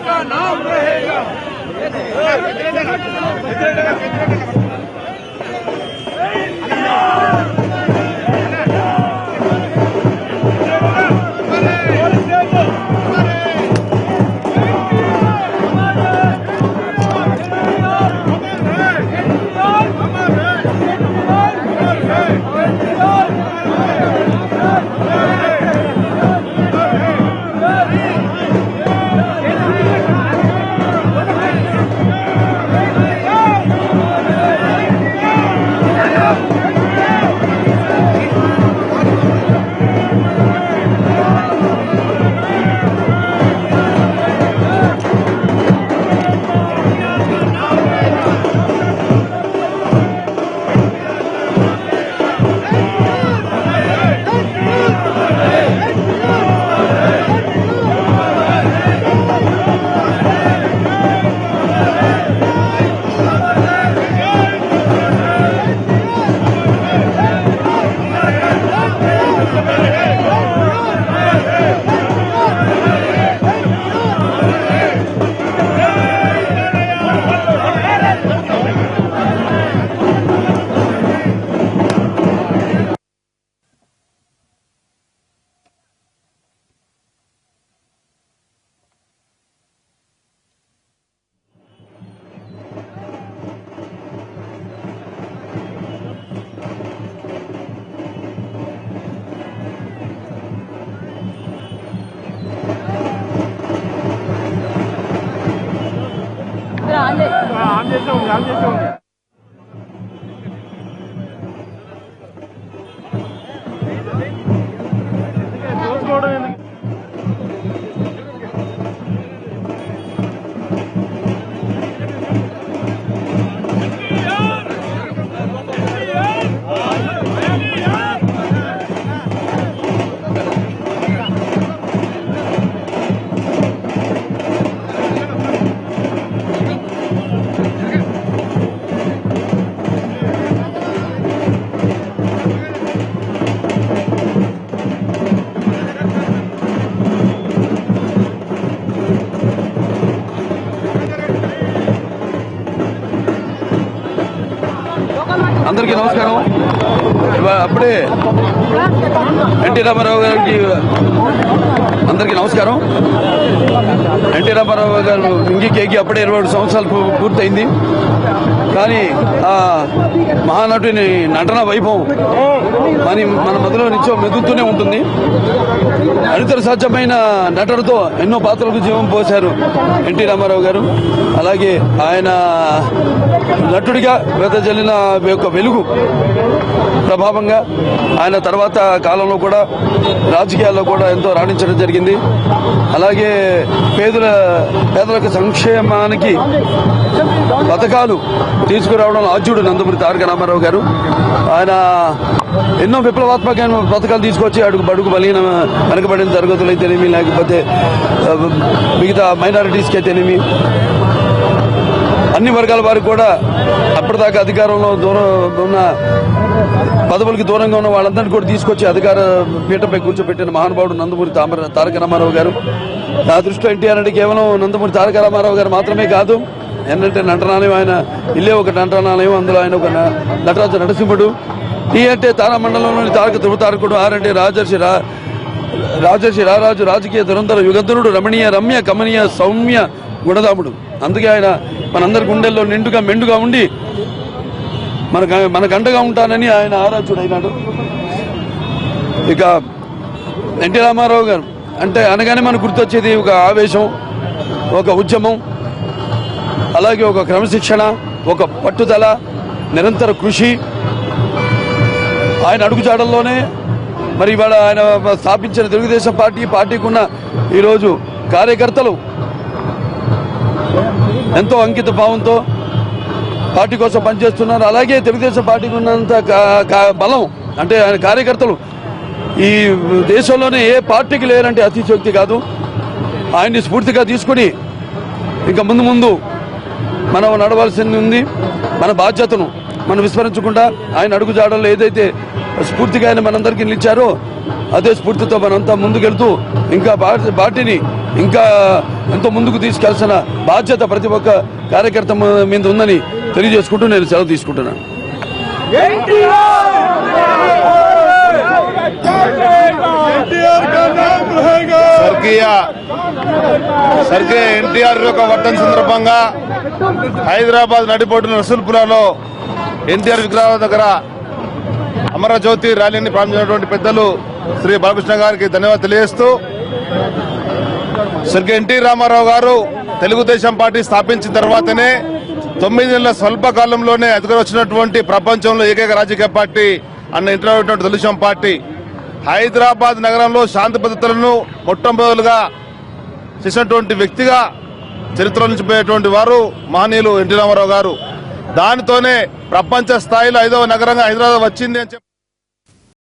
का नाम रहेगा। అందరికీ నమస్కారం. అప్పుడే ఎన్టీ రామారావు గారికి అందరికీ నమస్కారం. ఎన్టీ రామారావు గారు ఇంగికేకి అప్పుడే 27 సంవత్సరాలు పూర్తయింది. కానీ ఆ మహానటుని నటన వైభవం మన మధ్యలో నిత్యం మెదులుతూనే ఉంటుంది. అనితర సాధ్యమైన నటనతో ఎన్నో పాత్రలకు జీవం పోశారు ఎన్టీ రామారావు గారు. అలాగే ఆయన నటుడిగా వెదజల్లిన యొక్క వెలుగు ప్రభావంగా ఆయన తర్వాత కాలంలో కూడా రాజకీయాల్లో కూడా ఎంతో రాణించడం జరిగింది. అలాగే పేదలకు సంక్షేమానికి పథకాలు తీసుకురావడంలో ఆద్యుడు నందమూరి తారక రామారావు గారు. ఆయన ఎన్నో విప్లవాత్మకమైన పథకాలు తీసుకొచ్చి బడుగు బలహీన వెనకబడిన తరగతులు అయితేనేమి, లేకపోతే మిగతా మైనారిటీస్కి అయితేనేమి, అన్ని వర్గాల వారికి కూడా అప్పటిదాకా అధికారంలో దూరం ఉన్న పదవులకి దూరంగా ఉన్న వాళ్ళందరినీ కూడా తీసుకొచ్చి అధికార పీఠపై కూర్చోబెట్టిన మహానుభావుడు నందమూరి తారక రామారావు గారు. నా దృష్టిలో ఎన్టీఆర్ అంటే కేవలం నందమూరి తారక రామారావు గారు మాత్రమే కాదు. ఏంటంటే నటనాలయం, ఆయన ఇల్లే ఒక నటనాలయం, అందులో ఆయన ఒక నటరాజ నరసింహుడు. టీ అంటే తారామండలంలోని తారక ధృవతారకుడు. ఆర్ అంటే రాజర్షి రారాజు, రాజకీయ దురంధర యుగంధరుడు, రమణీయ రమ్య కమనీయ సౌమ్య గుణధాముడు. అందుకే ఆయన మనందరి గుండెల్లో నిండుగా మెండుగా ఉండి మన గంటగా ఉంటానని ఆయన ఆరాధ్యుడు అయినాడు. ఇక ఎన్టీ రామారావు గారు అంటే అనగానే మనకు గుర్తొచ్చేది ఒక ఆవేశం, ఒక ఉద్యమం, అలాగే ఒక క్రమశిక్షణ, ఒక పట్టుదల, నిరంతర కృషి. ఆయన అడుగుజాడల్లోనే మరి ఇవాళ ఆయన స్థాపించిన తెలుగుదేశం పార్టీకి ఉన్న ఈరోజు కార్యకర్తలు ఎంతో అంకిత భావంతో పార్టీ కోసం పనిచేస్తున్నారు. అలాగే తెలుగుదేశం పార్టీకి ఉన్నంత బలం అంటే ఆయన కార్యకర్తలు ఈ దేశంలోనే ఏ పార్టీకి లేరంటే అతిశయోక్తి కాదు. ఆయన్ని స్ఫూర్తిగా తీసుకుని ఇంకా ముందు మనం నడవాల్సింది ఉంది. మన బాధ్యతను మనం విస్మరించకుండా ఆయన అడుగుజాడల్లో ఏదైతే స్ఫూర్తిగా ఆయన మనందరికీ నిలిచారో అదే స్ఫూర్తితో మనంతా ముందుకెళ్తూ ఇంకా పార్టీని ఇంకా ఎంతో ముందుకు తీసుకెళ్లాల్సిన బాధ్యత ప్రతి ఒక్క కార్యకర్త మీద ఉందని తెలియజేసుకుంటూ నేను సెలవు తీసుకుంటున్నాను. స్వర్గీయ ఎన్టీఆర్ యొక్క వర్ధన్ సందర్భంగా హైదరాబాద్ నడిబొడ్డున రసూల్పురాలో ఎన్టీఆర్ విగ్రహం దగ్గర అమరజ్యోతి ర్యాలీని ప్రారంభించినటువంటి పెద్దలు శ్రీ బాలకృష్ణ గారికి ధన్యవాదాలు తెలియజేస్తూ, స్వర్గీయ ఎన్టీ రామారావు గారు తెలుగుదేశం పార్టీ స్థాపించిన తర్వాతనే 9 నెలల స్వల్ప కాలంలోనే అధికారం వచ్చినటువంటి ప్రపంచంలో ఏకైక రాజకీయ పార్టీ అన్న ఇంట్లో తెలుగుదేశం పార్టీ హైదరాబాద్ నగరంలో శాంతి భద్రతలను మొట్టమొదలుగా చేసినటువంటి వ్యక్తిగా చరిత్రలో నిలిచిపోయేటువంటి వారు మహనీయులు ఎన్టీ రామారావు గారు. దానితోనే ప్రపంచ స్థాయిలో 5వ నగరంగా హైదరాబాద్ వచ్చింది అని